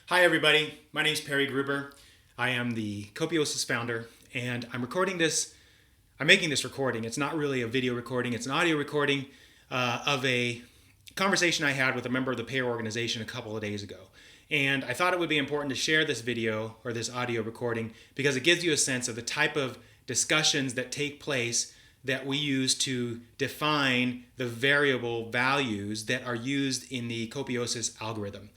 Hi everybody, my name is Perry Gruber. I am the Copiosis founder, and I'm making this recording. It's not really a video recording, it's an audio recording of a conversation I had with a member of the payer organization a couple of days ago. And I thought it would be important to share this video or this audio recording because it gives you a sense of the type of discussions that take place that we use to define the variable values that are used in the Copiosis algorithm.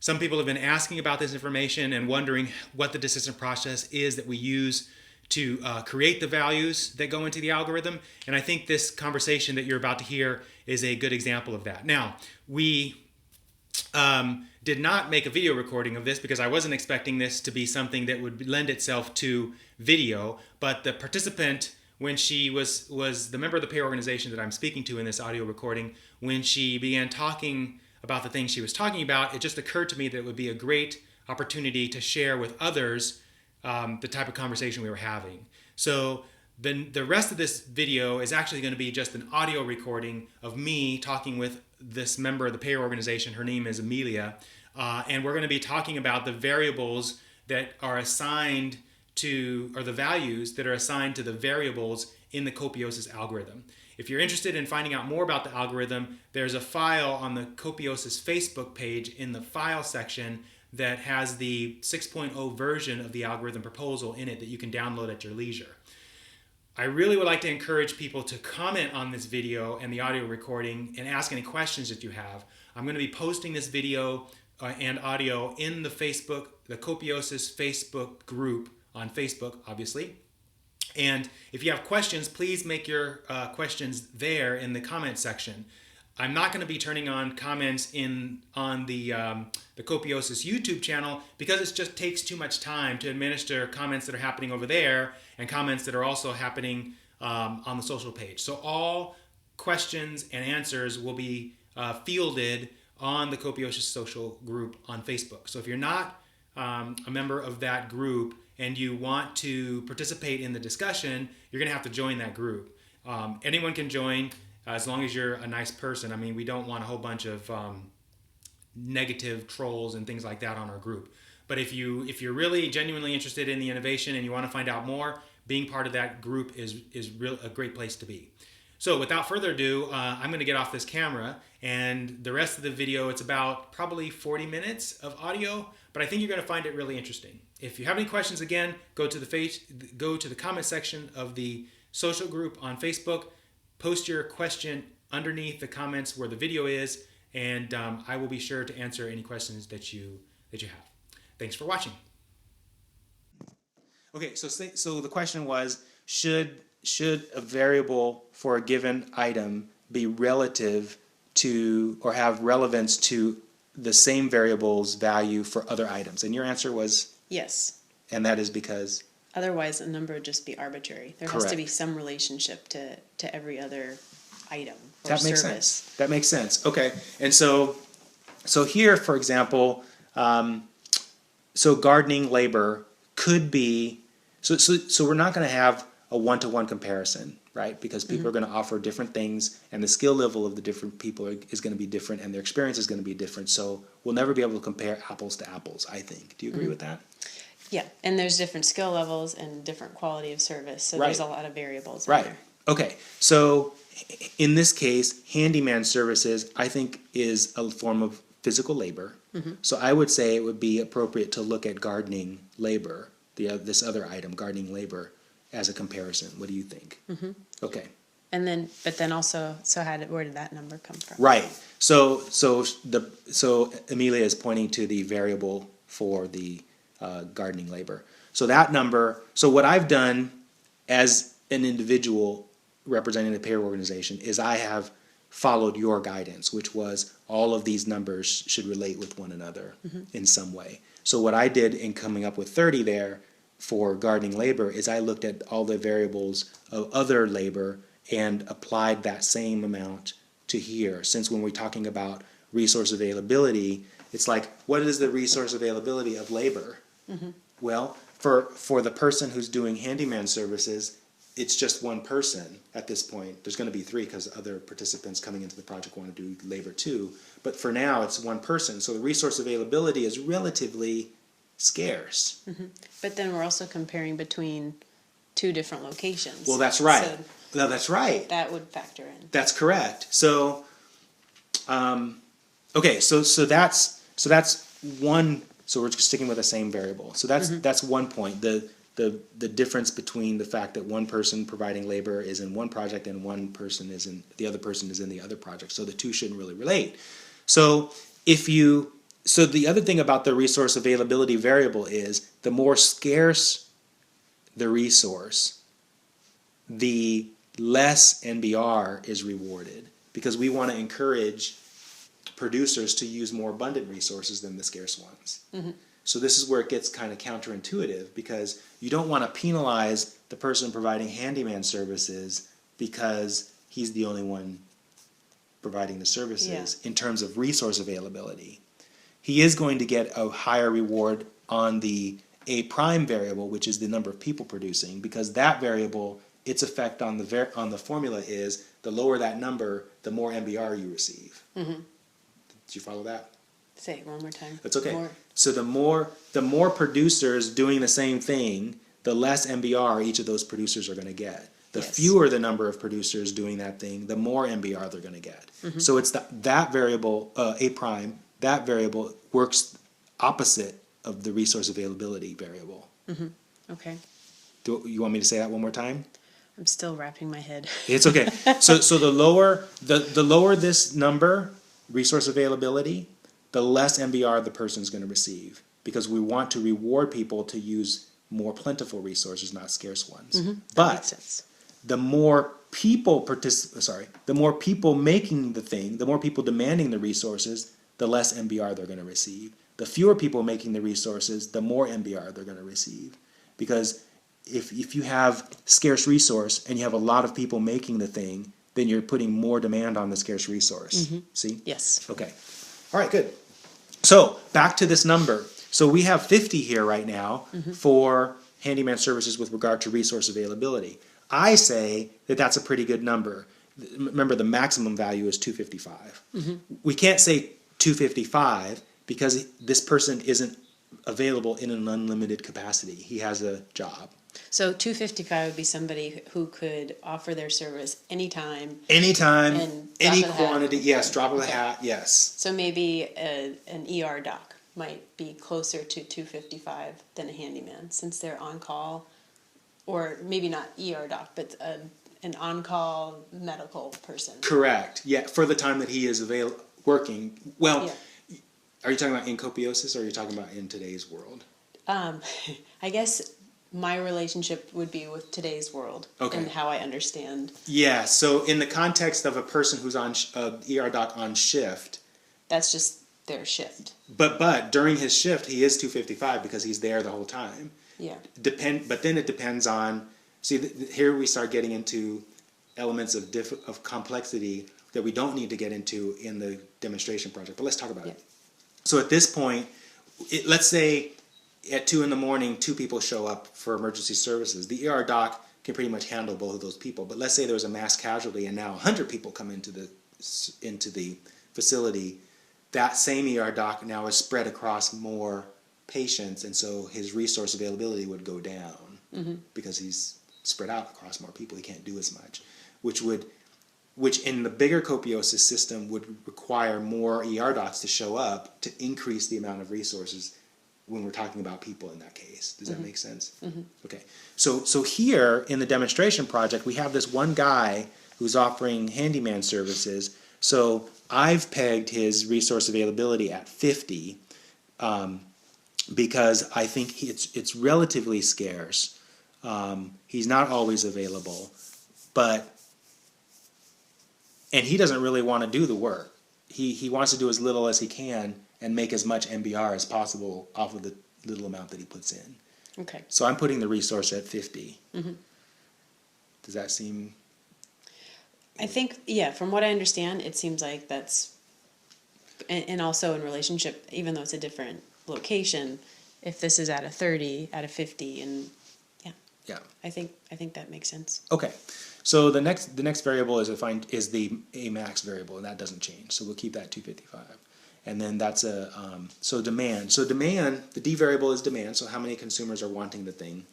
Some people have been asking about this information and wondering what the decision process is that we use to create the values that go into the algorithm. And I think this conversation that you're about to hear is a good example of that. Now, we did not make a video recording of this because I wasn't expecting this to be something that would lend itself to video. But the participant, when she was the member of the payer organization that I'm speaking to in this audio recording, when she began talking about the things she was talking about, it just occurred to me that it would be a great opportunity to share with others the type of conversation we were having. So the rest of this video is actually going to be just an audio recording of me talking with this member of the payer organization. Her name is Amelia, and we're going to be talking about the variables that are assigned to, or the values that are assigned to the variables in the Copiosis algorithm. If you're interested in finding out more about the algorithm, there's a file on the Copiosis Facebook page in the file section that has the 6.0 version of the algorithm proposal in it that you can download at your leisure. I really would like to encourage people to comment on this video and the audio recording and ask any questions that you have. I'm going to be posting this video and audio in the Copiosis Facebook group on Facebook, obviously. And if you have questions, please make your questions there in the comment section. I'm not going to be turning on comments on the Copiosis YouTube channel because it just takes too much time to administer comments that are happening over there and comments that are also happening on the social page. So all questions and answers will be fielded on the Copiosis social group on Facebook. So if you're not a member of that group and you want to participate in the discussion, you're going to have to join that group. Anyone can join as long as you're a nice person. I mean, we don't want a whole bunch of negative trolls and things like that on our group. But if you're really genuinely interested in the innovation and you want to find out more, being part of that group is a great place to be. So without further ado, I'm going to get off this camera, and the rest of the video, it's about probably 40 minutes of audio, but I think you're going to find it really interesting. If you have any questions, again, go to the comment section of the social group on Facebook, post your question underneath the comments where the video is, and I will be sure to answer any questions that you have. Thanks for watching. Okay, so the question was, should a variable for a given item be relative to or have relevance to the same variable's value for other items? And your answer was? Yes. And that is because? Otherwise, a number would just be arbitrary. There Correct. has to be some relationship to every other item or that makes service. Sense. That makes sense. Okay. And so here, for example, so gardening labor could be, so we're not going to have a one-to-one comparison, right? Because people are going to offer different things, and the skill level of the different people is going to be different, and their experience is going to be different. So we'll never be able to compare apples to apples, I think. Do you agree with that? Yeah, and there's different skill levels and different quality of service, so there's a lot of variables in there. Okay, so in this case, handyman services, I think, is a form of physical labor. So I would say it would be appropriate to look at gardening labor, this other item, gardening labor, as a comparison. What do you think? Okay. And then, but then also, where did that number come from? Right. So Amelia is pointing to the variable for the gardening labor. So that number. So what I've done as an individual representing the payer organization is I have followed your guidance, which was all of these numbers should relate with one another in some way. So what I did in coming up with 30 there for gardening labor is I looked at all the variables of other labor and applied that same amount to here. Since when we're talking about resource availability, it's like, what is the resource availability of labor? Well, for the person who's doing handyman services, it's just one person at this point. There's going to be 3 because other participants coming into the project want to do labor too. But for now, it's one person. So the resource availability is relatively scarce. But then we're also comparing between 2 different locations. Well, that's right. So No, that's right. that would factor in. That's correct. So, okay, so that's one. So we're just sticking with the same variable. So that's one point. The difference between the fact that one person providing labor is in one project and the other person is in the other project. So the 2 shouldn't really relate. So so the other thing about the resource availability variable is the more scarce the resource, the less NBR is rewarded, because we want to encourage producers to use more abundant resources than the scarce ones. So this is where it gets kind of counterintuitive, because you don't want to penalize the person providing handyman services because he's the only one providing the services in terms of resource availability. He is going to get a higher reward on the A prime variable, which is the number of people producing, because that variable, its effect on the formula is the lower that number, the more MBR you receive. Did you follow that? Say it one more time. That's okay. So the more producers doing the same thing, the less MBR each of those producers are going to get. The fewer the number of producers doing that thing, the more MBR they're going to get. So it's that variable, A prime, that variable works opposite of the resource availability variable. Okay. Do you want me to say that one more time? I'm still wrapping my head. It's okay. So the lower this number, resource availability, the less MBR the person's going to receive, because we want to reward people to use more plentiful resources, not scarce ones. That makes sense. The more people the more people making the thing, the more people demanding the resources, the less MBR they're going to receive. The fewer people making the resources, the more MBR they're going to receive. Because if you have scarce resource and you have a lot of people making the thing, then you're putting more demand on the scarce resource. See? Yes. Okay. All right, good. So back to this number. So we have 50 here right now for handyman services with regard to resource availability. I say that that's a pretty good number. Remember, the maximum value is 255. We can't say 255 because this person isn't available in an unlimited capacity. He has a job. So 255 would be somebody who could offer their service anytime. Anytime, And any drop of the hat. quantity. Yes, drop of the hat, yes. So maybe an ER doc might be closer to 255 than a handyman, since they're on call, or maybe not ER doc, but an on-call medical person. Correct. Yeah, for the time that he is working. Well, are you talking about in Copiosis, or are you talking about in today's world? I guess my relationship would be with today's world and how I understand. Yeah, so in the context of a person who's on ER doc on shift. That's just their shift. But during his shift, he is 255 because he's there the whole time. Yeah. But then it depends on, here we start getting into elements of complexity that we don't need to get into in the demonstration project, but let's talk about it. So at this point, let's say at 2 a.m, 2 people show up for emergency services. The ER doc can pretty much handle both of those people. But let's say there was a mass casualty and now 100 people come into the facility. That same ER doc now is spread across more patients, and so his resource availability would go down because he's spread out across more people. He can't do as much, which in the bigger Copiosis system would require more ER docs to show up to increase the amount of resources when we're talking about people in that case. Does that make sense? Okay. So here in the demonstration project, we have this one guy who's offering handyman services. So I've pegged his resource availability at 50 because I think it's relatively scarce. He's not always available, and he doesn't really want to do the work. He wants to do as little as he can and make as much MBR as possible off of the little amount that he puts in. Okay. So I'm putting the resource at 50. Does that seem... I think, from what I understand, it seems like that's, and also in relationship, even though it's a different location, if this is at a 30, at a 50, and Yeah. I think that makes sense. Okay. So the next variable is the a max variable, and that doesn't change. So we'll keep that 255. And then that's so demand. So demand, the D variable is demand. So how many consumers are wanting the thing?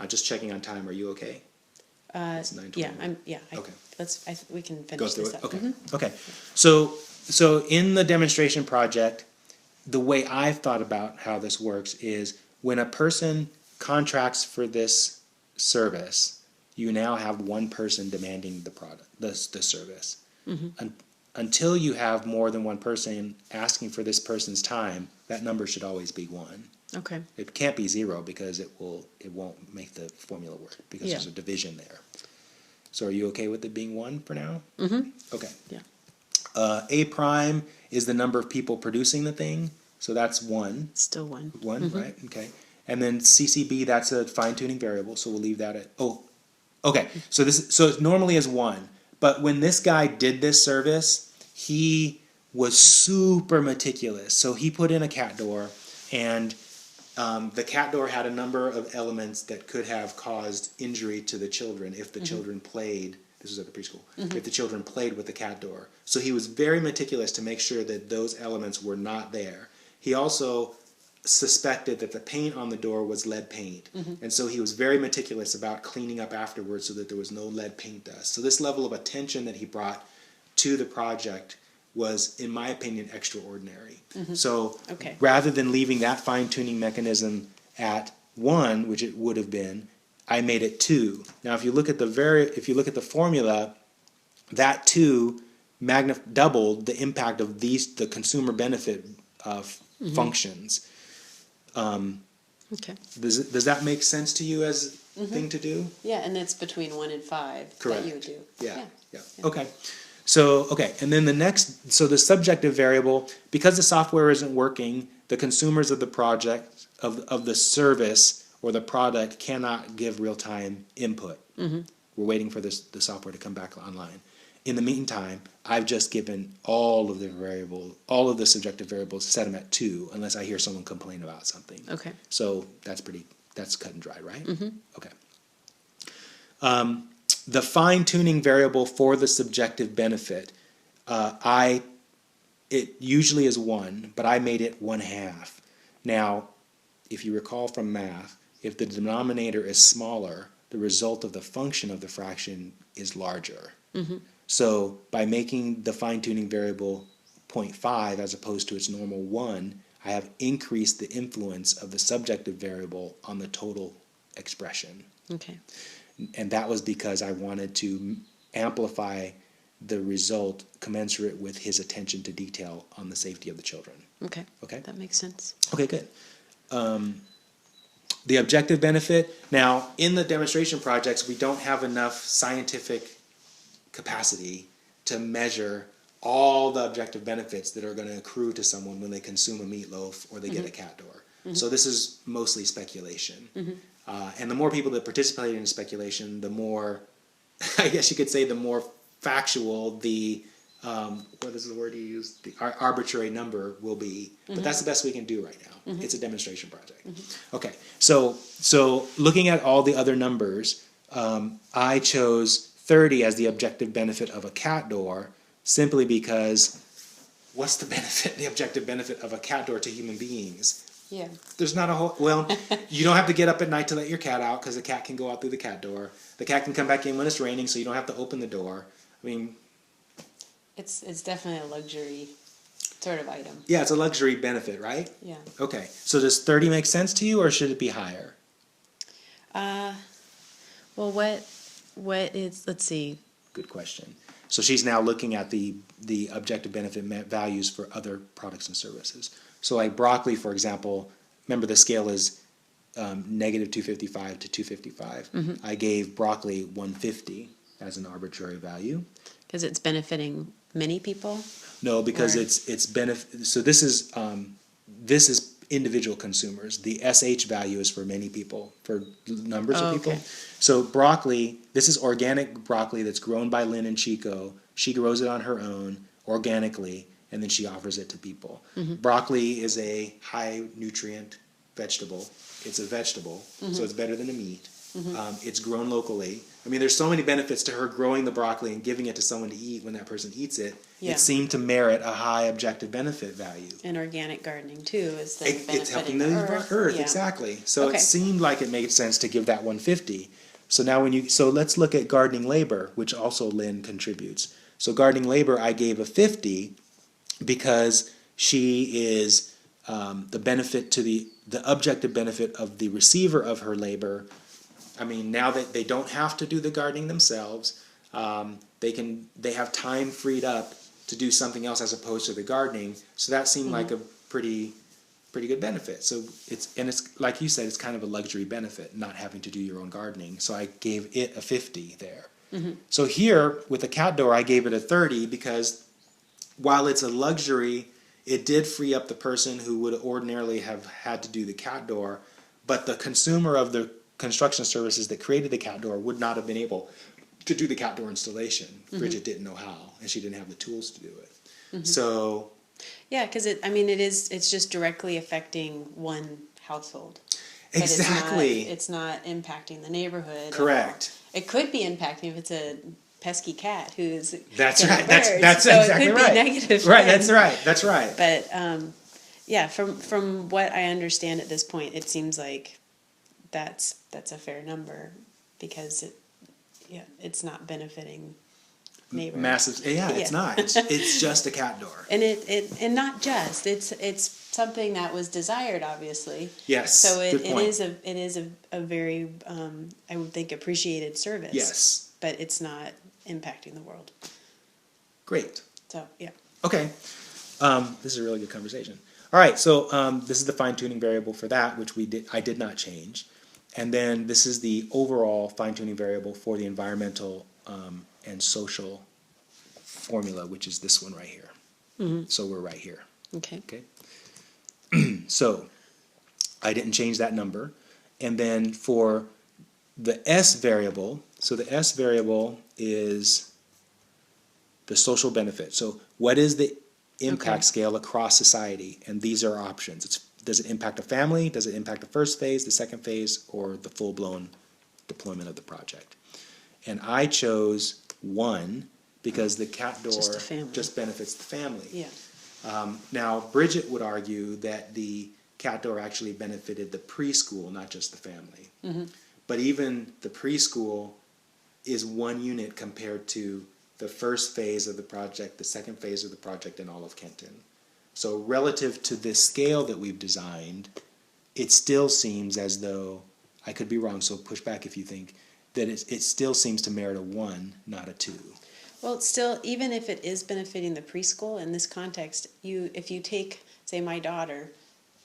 Just checking on time. Are you okay? It's 9:21. Okay. We can finish Go through this it. up. Okay. Mhm. Okay. So in the demonstration project, the way I've thought about how this works is when a person contracts for this service, you now have one person demanding the product, the service. Until you have more than one person asking for this person's time, that number should always be 1. Okay. It can't be 0 because it won't make the formula work because Yeah. there's a division there. So are you okay with it being 1 for now? Mm-hmm. Okay. Yeah. A prime is the number of people producing the thing, so that's 1. Still 1. 1, right? Okay. And then CCB, that's a fine-tuning variable, so we'll leave that at, okay. So it normally is 1, but when this guy did this service, he was super meticulous. So he put in a cat door, and the cat door had a number of elements that could have caused injury to the children if the children played. This was at the preschool. If the children played with the cat door. So he was very meticulous to make sure that those elements were not there. He also suspected that the paint on the door was lead paint. And so he was very meticulous about cleaning up afterwards so that there was no lead paint dust. So this level of attention that he brought to the project was, in my opinion, extraordinary. So Okay. rather than leaving that fine-tuning mechanism at 1, which it would have been, I made it 2. Now, if you look at the formula, that 2 doubled the impact of the consumer benefit functions. Okay. Does that make sense to you as a thing to do? Yeah, and that's between 1 and 5 Correct. that you would do. Yeah. Okay. So, and then the subjective variable, because the software isn't working, the consumers of the project, of the service or the product cannot give real-time input. We're waiting for the software to come back online. In the meantime, I've just given all of the subjective variables, set them at 2, unless I hear someone complain about something. Okay. So that's cut and dry, right? Okay. The fine-tuning variable for the subjective benefit, it usually is 1, but I made it 1/2. Now, if you recall from math, if the denominator is smaller, the result of the function of the fraction is larger. So by making the fine-tuning variable 0.5 as opposed to its normal 1, I have increased the influence of the subjective variable on the total expression. Okay. And that was because I wanted to amplify the result commensurate with his attention to detail on the safety of the children. Okay. Okay? That makes sense. Okay, good. The objective benefit. Now, in the demonstration projects, we don't have enough scientific capacity to measure all the objective benefits that are going to accrue to someone when they consume a meatloaf or they get a cat door. So this is mostly speculation. And the more people that participate in speculation, the more, I guess you could say, the more factual the, what is the word you use? The arbitrary number will be. But that's the best we can do right now. It's a demonstration project. Okay, so looking at all the other numbers, I chose 30 as the objective benefit of a cat door simply because what's the objective benefit of a cat door to human beings? Yeah. There's not a whole, well, you don't have to get up at night to let your cat out because the cat can go out through the cat door. The cat can come back in when it's raining, so you don't have to open the door. I mean, It's definitely a luxury sort of item. yeah, it's a luxury benefit, right? Yeah. Okay, so does 30 make sense to you, or should it be higher? Well, what is, let's see. Good question. So she's now looking at the objective benefit values for other products and services. So like broccoli, for example, remember the scale is negative 255 to 255. I gave broccoli 150 as an arbitrary value. Because it's benefiting many people? No, because Or- it's benefit. So this is individual consumers. The SH value is for many people, for numbers of people. Okay. So broccoli, this is organic broccoli that's grown by Lynn and Chico. She grows it on her own organically, and then she offers it to people. Broccoli is a high nutrient vegetable. It's a vegetable, so it's better than a meat. It's grown locally. I mean, there's so many benefits to her growing the broccoli and giving it to someone to eat when that person eats it. Yeah. It seemed to merit a high objective benefit value. And organic gardening too is then It's helping benefiting the earth, Yeah. exactly. So Okay. it seemed like it made sense to give that 150. So now so let's look at gardening labor, which also Lynn contributes. So gardening labor, I gave a 50 because she is the benefit to the objective benefit of the receiver of her labor. I mean, now that they don't have to do the gardening themselves, they have time freed up to do something else as opposed to the gardening. So that seemed like a pretty good benefit. So it's like you said, it's kind of a luxury benefit not having to do your own gardening. So I gave it a 50 there. So here with the cat door, I gave it a 30 because while it's a luxury, it did free up the person who would ordinarily have had to do the cat door, but the consumer of the construction services that created the cat door would not have been able to do the cat door installation. Bridget didn't know how, and she didn't have the tools to do it. So Yeah, because it's just directly affecting one household. But exactly, it's not impacting the neighborhood. correct. It could be impacting if it's a pesky cat who's That's killing right. birds, That's so exactly it could right. be negative. Right. things. That's right. But yeah, from what I understand at this point, it seems like that's a fair number because it's not benefiting neighbors. Massive. Yeah, it's Yeah. not. It's just a cat door. And and not just it's something that was desired, obviously. Yes. So it good point. is a very I would think appreciated service. Yes. But it's not impacting the world. Great. So yeah. Okay. This is a really good conversation. All right. So this is the fine tuning variable for that, which I did not change, and then this is the overall fine tuning variable for the environmental and social formula, which is this one right here. So we're right here. Okay. Okay. So I didn't change that number. And then for the S variable, so the S variable is the social benefit. So what is the impact scale across society? And these are options. Does it impact a family? Does it impact the first phase, the second phase, or the full-blown deployment of the project? And I chose 1 because the cat door Just a family. just benefits the family. Yeah. Now, Bridget would argue that the cat door actually benefited the preschool, not just the family. But even the preschool is 1 unit compared to the first phase of the project, the second phase of the project, and all of Kenton. So relative to this scale that we've designed, it still seems as though, I could be wrong, so push back if you think, that it still seems to merit a 1, not a 2. Well, it's still, even if it is benefiting the preschool in this context, if you take, say, my daughter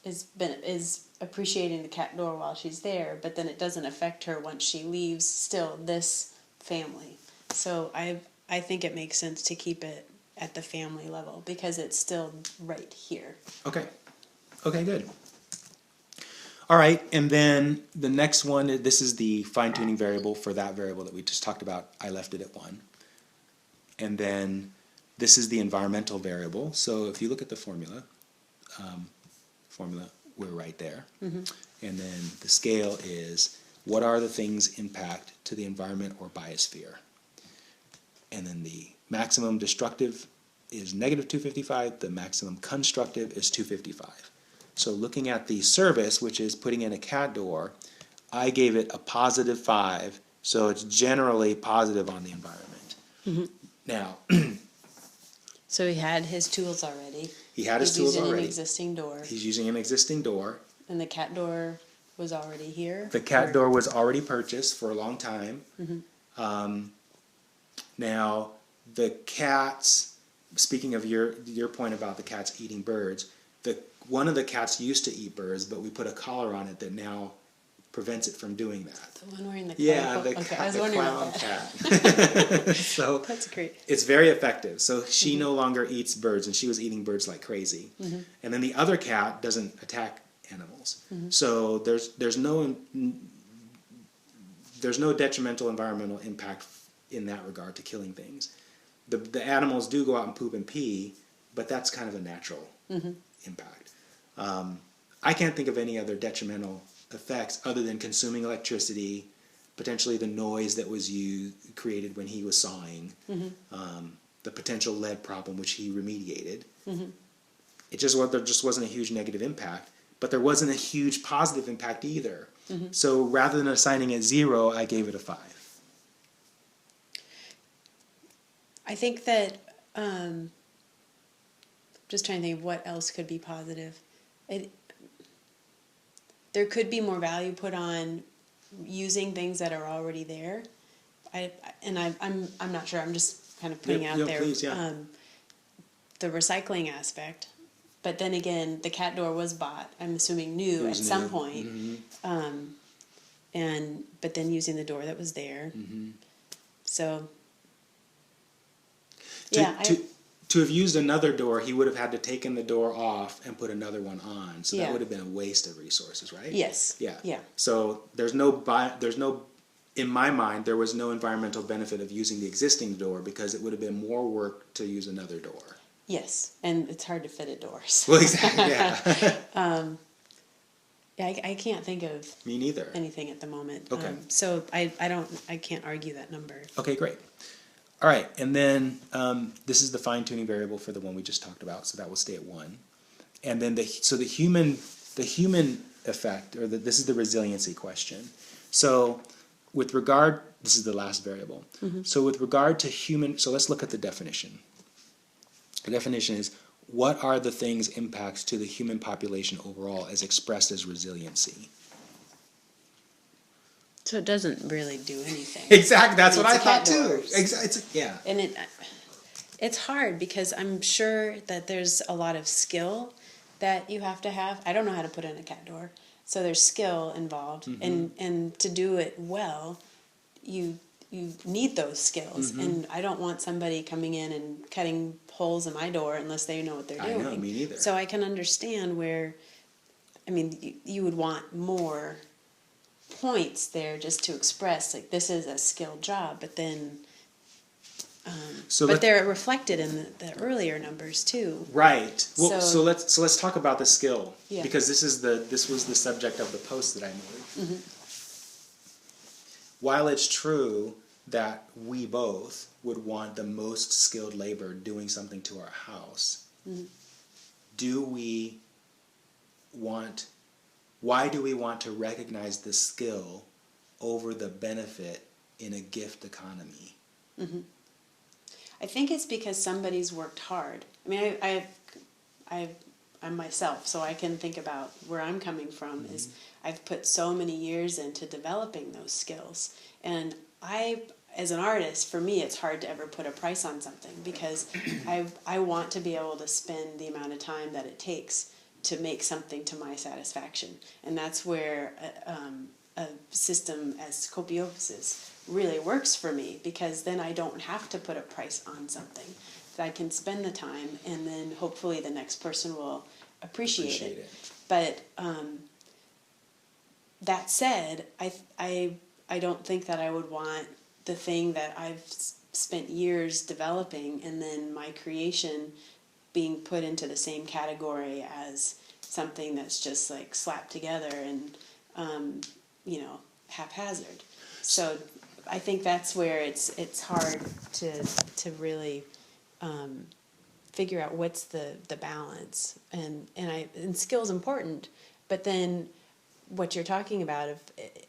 is appreciating the cat door while she's there, but then it doesn't affect her once she leaves. Still, this family. So I think it makes sense to keep it at the family level because it's still right here. Okay. Okay, good. All right, and then the next one, this is the fine-tuning variable for that variable that we just talked about. I left it at 1. And then this is the environmental variable. So if you look at the formula, we're right there. And then the scale is what are the things impact to the environment or biosphere? And then the maximum destructive is negative 255. The maximum constructive is 255. So looking at the service, which is putting in a cat door, I gave it a positive 5. So it's generally positive on the environment. Now, So he had his tools already. he had his tools He's using already. an existing door, He's using an existing door. and the cat door was already here. The cat door was already purchased for a long time. Now, the cats, speaking of your point about the cats eating birds, one of the cats used to eat birds, but we put a collar on it that now prevents it from doing that. The one wearing the Yeah, clown. the I was wondering clown about that. cat. So That's great. it's very effective. So she no longer eats birds, and she was eating birds like crazy. And then the other cat doesn't attack animals. So there's no detrimental environmental impact in that regard to killing things. The animals do go out and poop and pee, but that's kind of a natural impact. I can't think of any other detrimental effects other than consuming electricity, potentially the noise that was created when he was sawing, the potential lead problem which he remediated. There just wasn't a huge negative impact, but there wasn't a huge positive impact either. So rather than assigning it 0, I gave it a 5. I think that just trying to think of what else could be positive. There could be more value put on using things that are already there. I'm not sure. I'm just kind of putting out there please, yeah. The recycling aspect. But then again, the cat door was bought, I'm assuming new at some point. But then using the door that was there. So to have used another door, he would have had to taken the door off and put another one on. So that would have been a waste of resources, right? Yes. Yeah. Yeah. So in my mind, there was no environmental benefit of using the existing door because it would have been more work to use another door. Yes, and it's hard to fit indoors. Well, exactly. Yeah. I can't think of Me neither. anything at the moment. Okay. So I can't argue that number. Okay, great. All right, and then this is the fine-tuning variable for the one we just talked about, so that will stay at 1. And then the human effect, or this is the resiliency question. So this is the last variable. So with regard to so let's look at the definition. The definition is, what are the things impacts to the human population overall as expressed as resiliency? So it doesn't really do anything. Exactly, that's what I it's thought cat too. doors. Exactly, yeah. And it's hard because I'm sure that there's a lot of skill that you have to have. I don't know how to put in a cat door, so there's skill involved, and to do it well, you need those skills. And I don't want somebody coming in and cutting holes in my door unless they know what they're doing. I know, me neither. So I can understand where, you would want more points there just to express like this is a skilled job, but then they're reflected in the earlier numbers too. Right. Well, So let's talk about the skill, Yeah. because this was the subject of the post that I made. While it's true that we both would want the most skilled labor doing something to our house, why do we want to recognize the skill over the benefit in a gift economy? I think it's because somebody's worked hard. I'm myself, so I can think about where I'm coming from. Is I've put so many years into developing those skills, and as an artist, for me, it's hard to ever put a price on something because I want to be able to spend the amount of time that it takes to make something to my satisfaction, and that's where a system as Copiosis really works for me, because then I don't have to put a price on something. I can spend the time, and then hopefully the next person will appreciate it. But that said, I don't think that I would want the thing that I've spent years developing and then my creation being put into the same category as something that's just like slapped together and haphazard. So I think that's where it's hard to really figure out what's the balance, and skill's important, but then what you're talking about of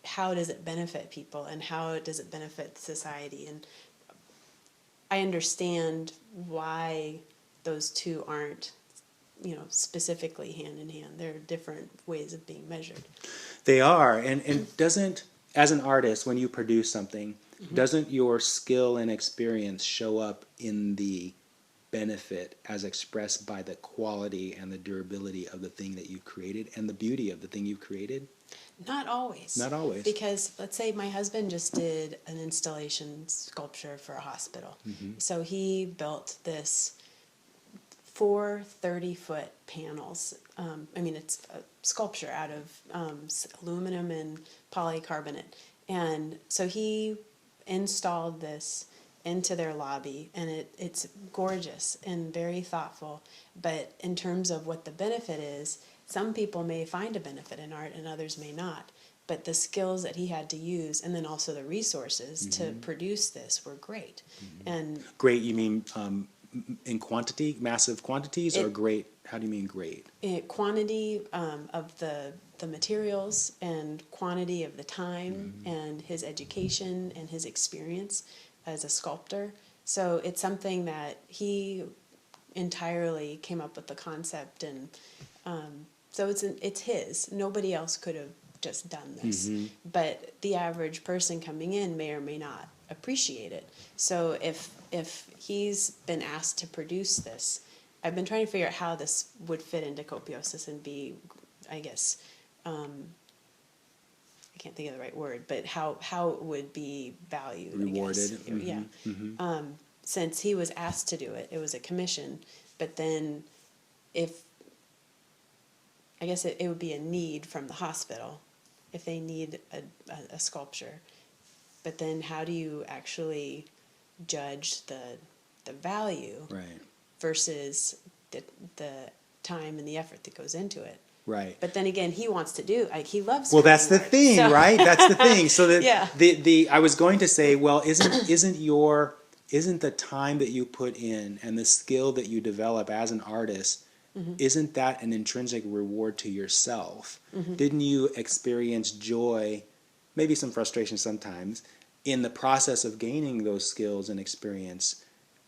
how does it benefit people and how does it benefit society, and I understand why those two aren't specifically hand in hand. There are different ways of being measured. They are, and doesn't, as an artist, when you produce something, doesn't your skill and experience show up in the benefit as expressed by the quality and the durability of the thing that you've created and the beauty of the thing you've created? Not always. Not always. Because let's say my husband just did an installation sculpture for a hospital. So he built this 4 30-foot panels. It's a sculpture out of aluminum and polycarbonate. And so he installed this into their lobby, and it's gorgeous and very thoughtful. But in terms of what the benefit is, some people may find a benefit in art and others may not. but the skills that he had to use, and then also the resources to produce this, were great. And Great, you mean in quantity, massive quantities, or It- great? How do you mean great? quantity of the materials, and quantity of the time, and his education and his experience as a sculptor. So it's something that he entirely came up with the concept, and so it's his. Nobody else could have just done this, but the average person coming in may or may not appreciate it. So if he's been asked to produce this, I've been trying to figure out how this would fit into Copiosis and be, I guess, I can't think of the right word, but how it would be valued, Rewarded. I guess. Yeah. Since he was asked to do it, it was a commission, but then if, I guess it would be a need from the hospital if they need a sculpture. But then how do you actually judge the value Right. versus the time and the effort that goes into it? Right. But then again, he wants to do, like, he loves Well, that's the creating art, thing, so- right? That's the thing. So that Yeah. the I was going to say, well, isn't the time that you put in and the skill that you develop as an artist, isn't that an intrinsic reward to yourself? Didn't you experience joy, maybe some frustration sometimes, in the process of gaining those skills and experience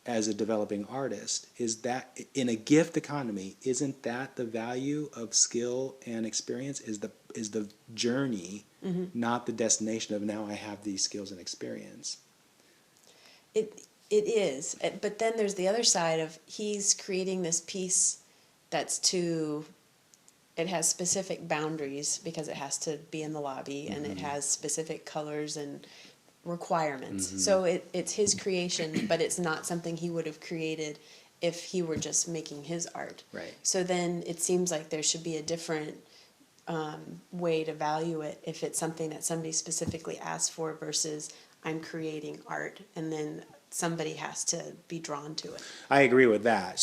as a developing artist? Is that, in a gift economy, isn't that the value of skill and experience? Is the journey, not the destination of now I have these skills and experience? It is, but then there's the other side of he's creating this piece that's it has specific boundaries because it has to be in the lobby, and it has specific colors and requirements. So it's his creation, but it's not something he would have created if he were just making his art. Right. So then it seems like there should be a different way to value it if it's something that somebody specifically asked for versus I'm creating art, and then somebody has to be drawn to it. I agree with that.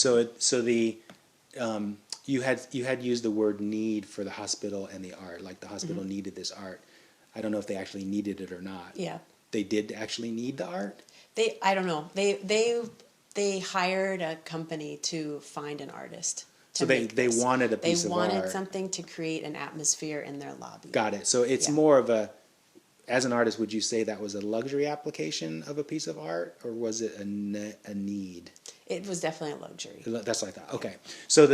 You had used the word need for the hospital and the art, like the hospital needed this art. I don't know if they actually needed it or not. Yeah. They did actually need the art? I don't know. They hired a company to find an artist. So they wanted a piece of art. They wanted something to create an atmosphere in their lobby. Got it. So it's more of a, as an artist, would you say that was a luxury application of a piece of art, or was it a need? It was definitely a luxury. That's what I thought. Okay. So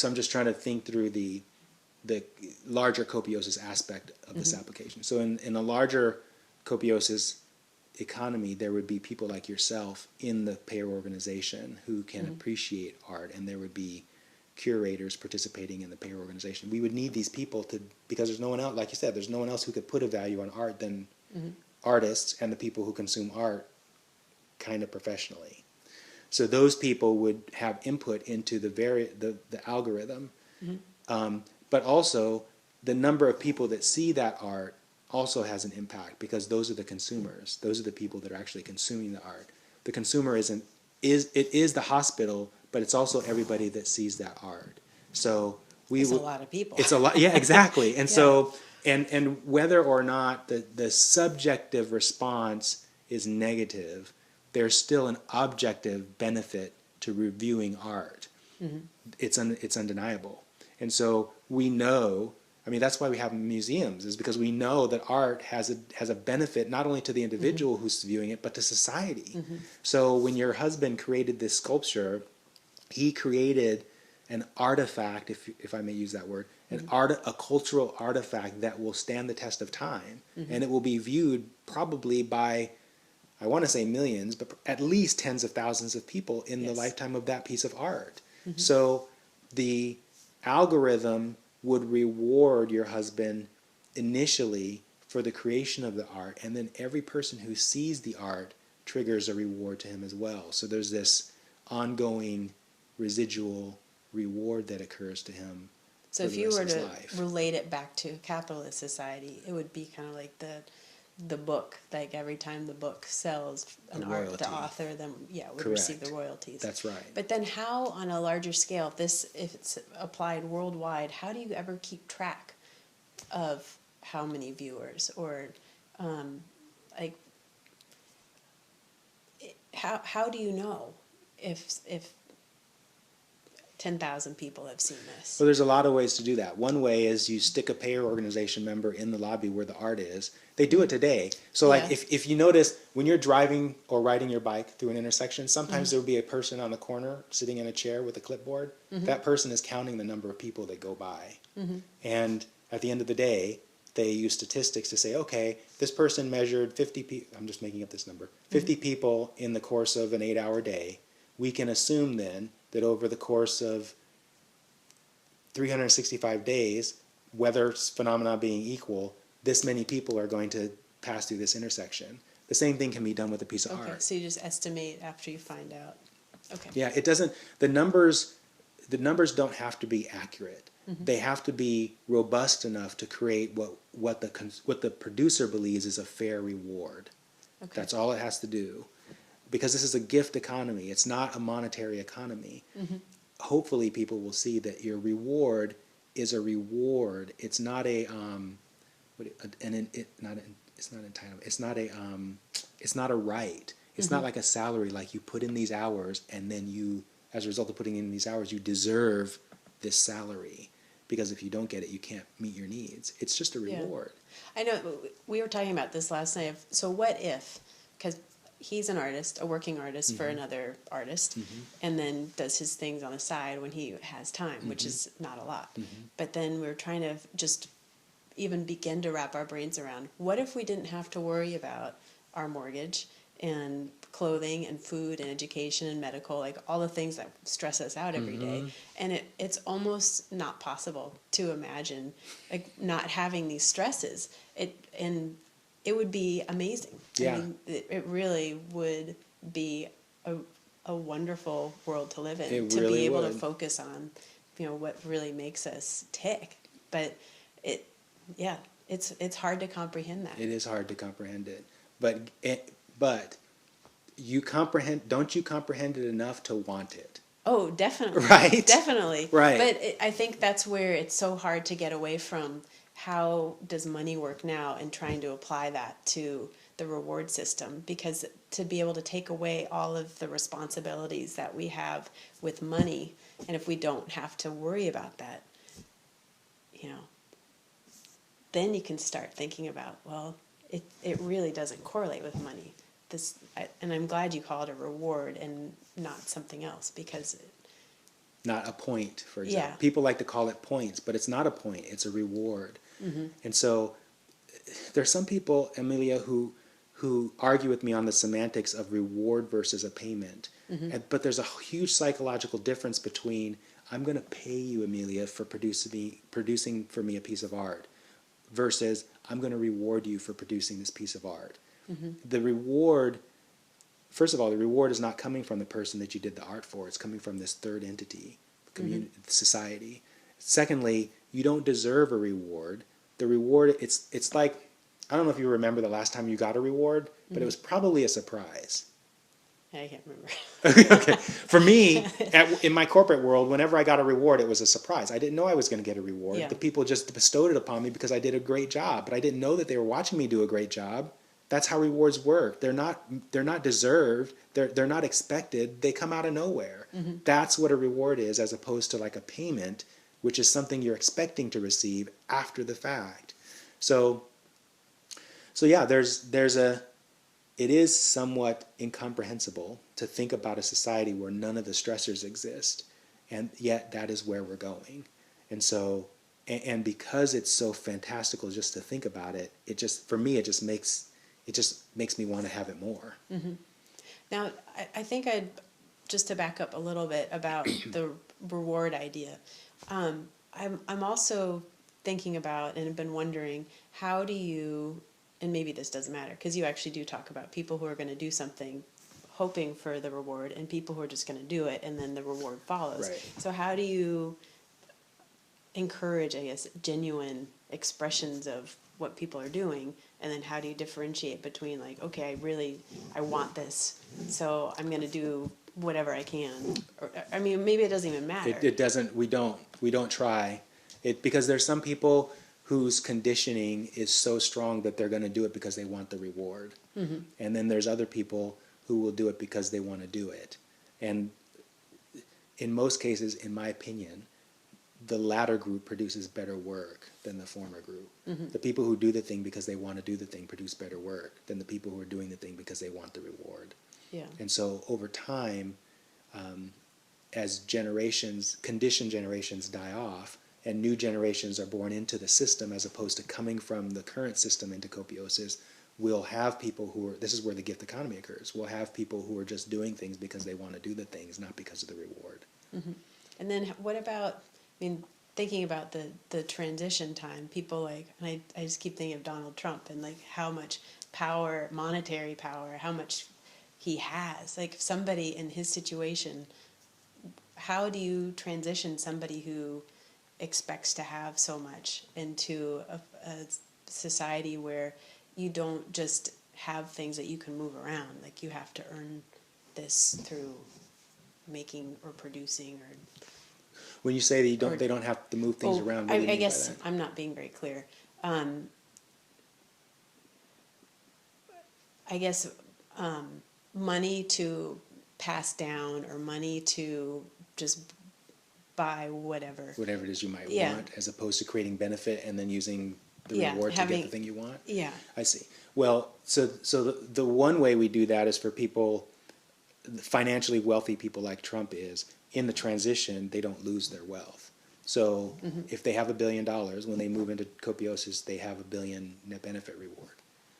I'm just trying to think through the larger Copiosis aspect of this application. So in a larger Copiosis economy, there would be people like yourself in the payer organization who can appreciate art, and there would be curators participating in the payer organization. We would need these people because there's no one else, like you said, there's no one else who could put a value on art than artists and the people who consume art kind of professionally. So those people would have input into the algorithm, but also the number of people that see that art also has an impact, because those are the consumers. Those are the people that are actually consuming the art. The consumer is the hospital, but it's also everybody that sees that art. So It's a lot of people. It's a lot, yeah, exactly. And so and whether or not the subjective response is negative, there's still an objective benefit to reviewing art. It's undeniable. And so we know, I mean, that's why we have museums, is because we know that art has a benefit not only to the individual who's viewing it, but to society. So when your husband created this sculpture, he created an artifact, if I may use that word, a cultural artifact that will stand the test of time, and it will be viewed probably by, I want to say millions, but at least tens of thousands of people in the lifetime of that piece of art. So the algorithm would reward your husband initially for the creation of the art, and then every person who sees the art triggers a reward to him as well. So there's this ongoing residual reward that occurs to him. So if you were to relate it back to capitalist society, it would be kind of like the book. Like every time the book sells an art, the author then would receive the royalties. That's right. But then how, on a larger scale, if it's applied worldwide, how do you ever keep track? of how many viewers, or like how do you know if 10,000 people have seen this? Well, there's a lot of ways to do that. One way is you stick a payer organization member in the lobby where the art is. They do it today. So like Yeah. if you notice when you're driving or riding your bike through an intersection, sometimes there will be a person on the corner sitting in a chair with a clipboard. That person is counting the number of people that go by. And at the end of the day, they use statistics to say, okay, this person measured 50 people, I'm just making up this number, 50 people in the course of an 8-hour day. We can assume then that over the course of 365 days, weather phenomena being equal, this many people are going to pass through this intersection. The same thing can be done with a piece of Okay, art. so you just estimate after you find out. Okay. Yeah, it doesn't, the numbers don't have to be accurate. They have to be robust enough to create what the producer believes is a fair reward. Okay. That's all it has to do. Because this is a gift economy. It's not a monetary economy. Hopefully people will see that your reward is a reward. It's not a it's not entitlement. It's not a right. It's not like a salary, like you put in these hours and then you, as a result of putting in these hours, you deserve this salary. Because if you don't get it, you can't meet your needs. It's just a reward. I know we were talking about this last night. So what if, because he's an artist, a working artist for another artist, and then does his things on the side when he has time, which is not a lot. But then we were trying to just even begin to wrap our brains around, what if we didn't have to worry about our mortgage and clothing and food and education and medical, like all the things that stress us out every day. And it's almost not possible to imagine like not having these stresses. And it would be amazing. Yeah. I mean, it really would be a wonderful world to live in, It to really be able to would. focus on, what really makes us tick. But it's hard to comprehend that. It is hard to comprehend it. But you comprehend, don't you comprehend it enough to want it? Oh, definitely. Right? Definitely. Right. But I think that's where it's so hard to get away from how does money work now and trying to apply that to the reward system, because to be able to take away all of the responsibilities that we have with money, and if we don't have to worry about that, then you can start thinking about, well, it really doesn't correlate with money. And I'm glad you call it a reward and not something else, because Not a point, for example. Yeah. People like to call it points, but it's not a point, it's a reward. And so there's some people, Amelia, who argue with me on the semantics of reward versus a payment. But there's a huge psychological difference between, I'm going to pay you, Amelia, for producing for me a piece of art, versus I'm going to reward you for producing this piece of art. The reward, first of all, the reward is not coming from the person that you did the art for. It's coming from this third entity, community, society. Secondly, you don't deserve a reward. The reward, it's like, I don't know if you remember the last time you got a reward, but it was probably a surprise. I can't remember. Okay. For me, in my corporate world, whenever I got a reward, it was a surprise. I didn't know I was going to get a reward. Yeah. The people just bestowed it upon me because I did a great job, but I didn't know that they were watching me do a great job. That's how rewards work. They're not deserved. They're not expected. They come out of nowhere. That's what a reward is, as opposed to like a payment, which is something you're expecting to receive after the fact. So yeah, it is somewhat incomprehensible to think about a society where none of the stressors exist, and yet that is where we're going. And so, and because it's so fantastical just to think about it, for me, it just makes me want to have it more. Now, I think just to back up a little bit about the reward idea, I'm also thinking about and have been wondering, how do you, and maybe this doesn't matter, because you actually do talk about people who are going to do something hoping for the reward and people who are just going to do it and then the reward follows. Right. So how do you encourage, I guess, genuine expressions of what people are doing, and then how do you differentiate between like, okay, I want this, so I'm going to do whatever I can, or I mean, maybe it doesn't even matter. It doesn't. We don't try it, because there's some people whose conditioning is so strong that they're going to do it because they want the reward. And then there's other people who will do it because they want to do it. And in most cases, in my opinion, the latter group produces better work than the former group. The people who do the thing because they want to do the thing produce better work than the people who are doing the thing because they want the reward. Yeah. And so over time, as conditioned generations die off, and new generations are born into the system as opposed to coming from the current system into Copiosis, we'll have people who are, this is where the gift economy occurs, we'll have people who are just doing things because they want to do the things, not because of the reward. And then what about, I mean, thinking about the transition time, people like, and I just keep thinking of Donald Trump and like how much power, monetary power, how much he has. Like somebody in his situation, how do you transition somebody who expects to have so much into a society where you don't just have things that you can move around, like you have to earn this through making or producing or When you say that they don't have to move things around, what do you mean by guess that? I'm not being very clear. I guess money to pass down or money to just buy whatever. Whatever it is you might Yeah. want, as opposed to creating benefit and then using the Yeah, reward to having- get the thing you want? Yeah. I see. Well, so the one way we do that is for people, financially wealthy people like Trump is, in the transition, they don't lose their wealth. So if they have $1 billion, when they move into Copiosis, they have $1 billion net benefit reward.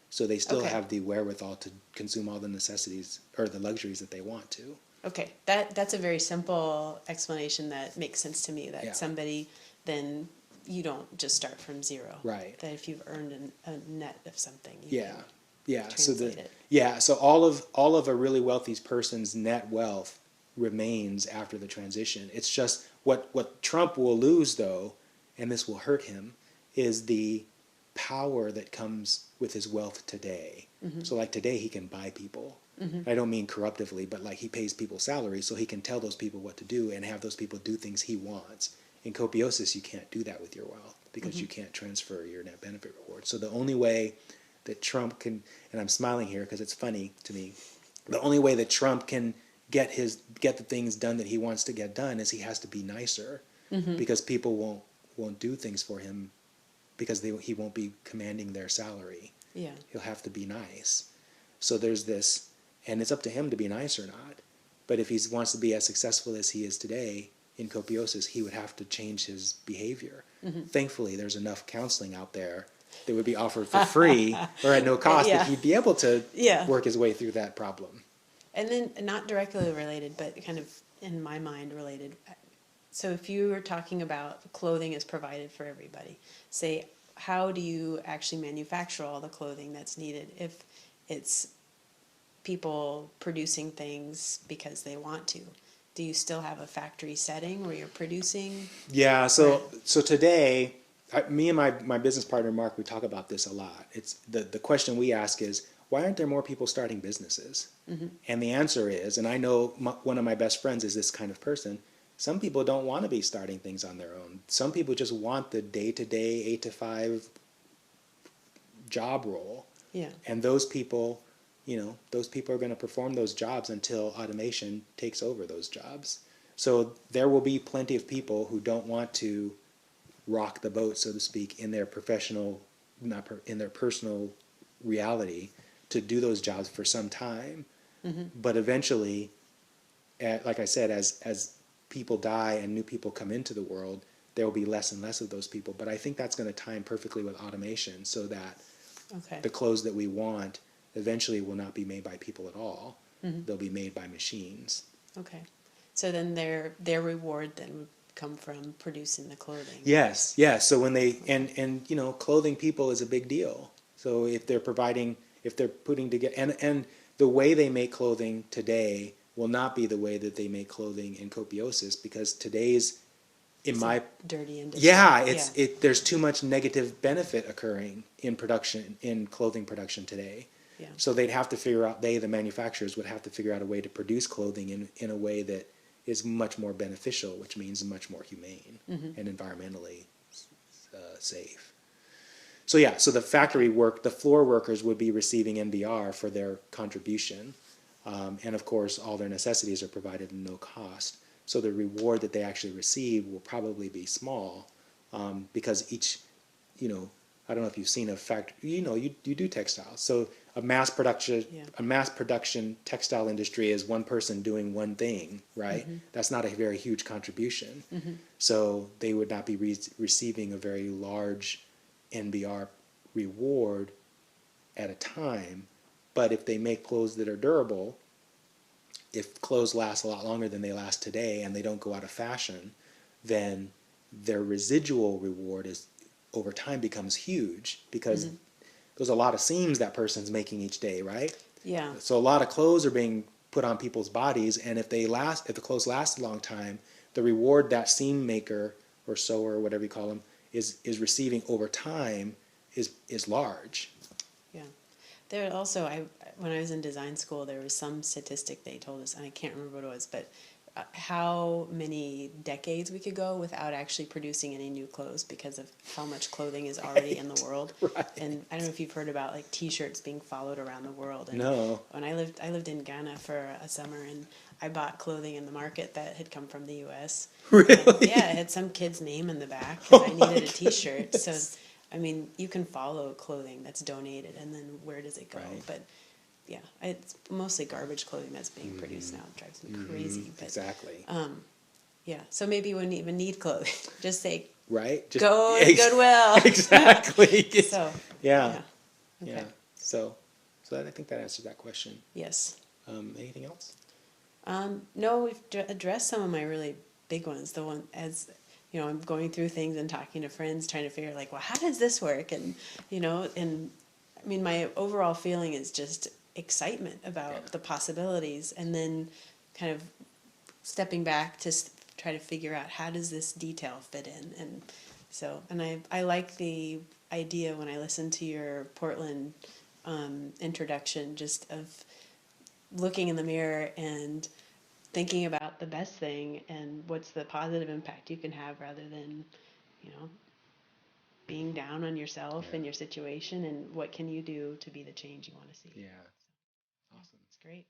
So they still Okay. have the wherewithal to consume all the necessities or the luxuries that they want to. Okay, that's a very simple explanation that makes sense to me. That Yeah. somebody, then you don't just start from zero. Right. That if you've earned a net of something, you Yeah, can yeah. translate it. So all of a really wealthy person's net wealth remains after the transition. It's just what Trump will lose, though, and this will hurt him, is the power that comes with his wealth today. So like today he can buy people. I don't mean corruptively, but like he pays people salaries so he can tell those people what to do and have those people do things he wants. In Copiosis, you can't do that with your wealth because you can't transfer your net benefit reward. So the only way that Trump can, and I'm smiling here because it's funny to me, the only way that Trump can get the things done that he wants to get done is he has to be nicer, because people won't do things for him because he won't be commanding their salary. Yeah. He'll have to be nice. So there's this, and it's up to him to be nice or not. But if he wants to be as successful as he is today in Copiosis, he would have to change his behavior. Thankfully, there's enough counseling out there that would be offered for free or at no cost Yeah. that he'd be able to Yeah. work his way through that problem. And then not directly related, but kind of in my mind related. So if you were talking about clothing is provided for everybody, say, how do you actually manufacture all the clothing that's needed if it's people producing things because they want to? Do you still have a factory setting where you're producing? Yeah, so today, me and my business partner Mark, we talk about this a lot. It's the question we ask is, why aren't there more people starting businesses? And the answer is, and I know one of my best friends is this kind of person, some people don't want to be starting things on their own. Some people just want the day-to-day 8 to 5 job role. Yeah. And those people are going to perform those jobs until automation takes over those jobs. So there will be plenty of people who don't want to rock the boat, so to speak, in their in their personal reality to do those jobs for some time. But eventually, like I said, as people die and new people come into the world, there will be less and less of those people. But I think that's going to time perfectly with automation so that Okay. the clothes that we want eventually will not be made by people at all. They'll be made by machines. Okay. So then their reward then would come from producing the clothing. Yes. So when they and clothing people is a big deal. So if they're putting together and the way they make clothing today will not be the way that they make clothing in Copiosis, because today's Dirty industry. there's too much negative benefit occurring in clothing production today. Yeah. So they'd have to figure out, the manufacturers would have to figure out a way to produce clothing in a way that is much more beneficial, which means much more humane and environmentally safe. So yeah, so the factory work, the floor workers would be receiving NBR for their contribution, and of course, all their necessities are provided at no cost. So the reward that they actually receive will probably be small, because each, you know, I don't know if you've seen a factory, you do textiles. So Yeah. a mass production textile industry is one person doing one thing, right? That's not a very huge contribution. So they would not be receiving a very large NBR reward at a time. But if they make clothes that are durable, if clothes last a lot longer than they last today and they don't go out of fashion, then their residual reward is over time becomes huge, because there's a lot of seams that person's making each day, right? Yeah. So a lot of clothes are being put on people's bodies, and if the clothes last a long time, the reward that seam maker or sewer, or whatever you call them, is receiving over time is large. Yeah. There also, when I was in design school, there was some statistic they told us, and I can't remember what it was, but how many decades we could go without actually producing any new clothes because of how much clothing is already in the world. Right. And I don't know if you've heard about like T-shirts being followed around the world. And No. when I lived in Ghana for a summer, and I bought clothing in the market that had come from the U.S. Really? And, yeah, it had some kid's name in the back, and I needed a T-shirt. So, I mean, you can follow clothing that's donated, and then where does it go? Right. But yeah, it's mostly garbage clothing that's being produced now. It drives me crazy. But Exactly. yeah, so maybe you wouldn't even need clothing. Just say, Right? Just, go to Goodwill. Exactly. So, yeah. okay. Yeah. So I think that answers that question. Yes. Anything else? No, we've addressed some of my really big ones. The one, as you know, I'm going through things and talking to friends, trying to figure like, well, how does this work? And and I mean, my overall feeling is just excitement about the possibilities, and then kind of stepping back to try to figure out how does this detail fit in. And so, and I like the idea when I listened to your Portland introduction, just of looking in the mirror and thinking about the best thing and what's the positive impact you can have, rather than, you know, being down on yourself and your situation, and what can you do to be the change you want to see. Yeah. Awesome. It's great.